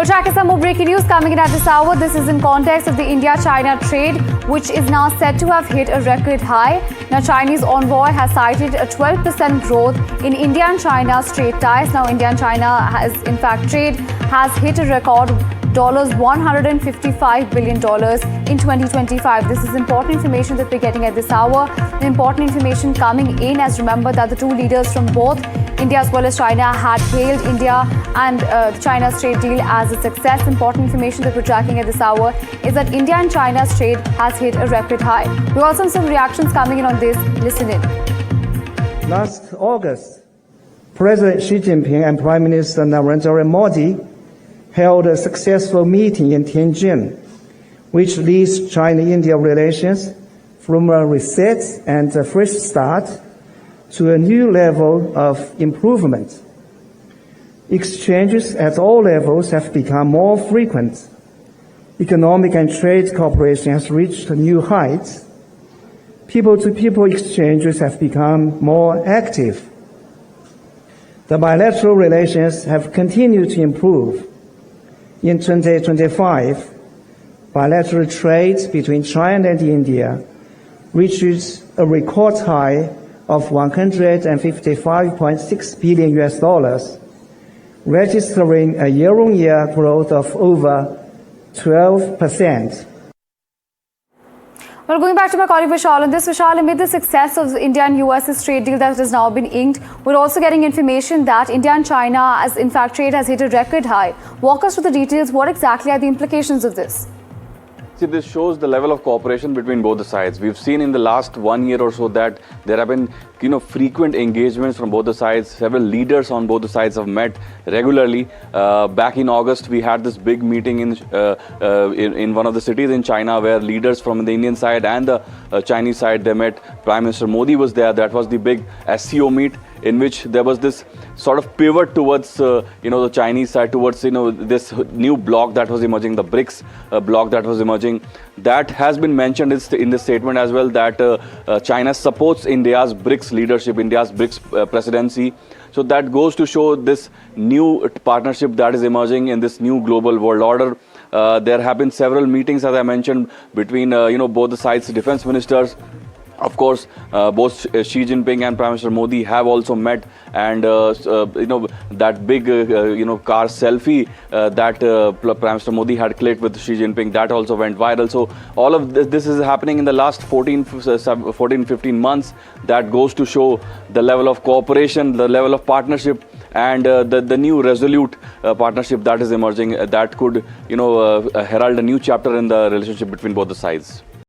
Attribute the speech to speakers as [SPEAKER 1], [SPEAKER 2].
[SPEAKER 1] We'll track some more breaking news coming in at this hour. This is in context of the India-China trade, which is now said to have hit a record high. Now, Chinese envoy has cited a 12% growth in India and China's trade ties. Now, India and China trade has hit a record $155 billion in 2025. This is important information that we're getting at this hour. Important information coming in, as remember that the two leaders from both India as well as China had hailed India and China's trade deal as a success. Important information that we're tracking at this hour is that India and China's trade has hit a record high. We also have some reactions coming in on this. Listen in.
[SPEAKER 2] Last August, President Xi Jinping and Prime Minister Narendra Modi held a successful meeting in Tianjin, which leads China-India relations from a reset and a fresh start to a new level of improvement. Exchanges at all levels have become more frequent. Economic and trade cooperation has reached new heights. People-to-people exchanges have become more active. The bilateral relations have continued to improve. In 2025, bilateral trade between China and India reaches a record high of $155.6 billion, registering a year-on-year growth of over 12%.
[SPEAKER 1] Well, going back to my colleague Vishal on this, Vishal, amid the success of India and US's trade deal that has now been inked, we're also getting information that India and China, trade has hit a record high. Walk us through the details. What exactly are the implications of this?
[SPEAKER 3] See, this shows the level of cooperation between both the sides. We've seen in the last 1 year or so that there have been, frequent engagements from both the sides. Several leaders on both the sides have met regularly. Back in August, we had this big meeting in one of the cities in China where leaders from the Indian side and the Chinese side, they met. Prime Minister Modi was there. That was the big SCO meet in which there was this sort of pivot towards, the Chinese side, towards, this new bloc that was emerging, the BRICS bloc that was emerging. That has been mentioned in the statement as well, that China supports India's BRICS leadership, India's BRICS presidency. So that goes to show this new partnership that is emerging in this new global world order. There have been several meetings, as I mentioned, between, both the sides' defense ministers. Of course, both Xi Jinping and Prime Minister Modi have also met, and that big car selfie that Prime Minister Modi had clicked with Xi Jinping, that also went viral. So all of this is happening in the last 14-15 months. That goes to show the level of cooperation, the level of partnership, and the new resolute partnership that is emerging, that could herald a new chapter in the relationship between both the sides.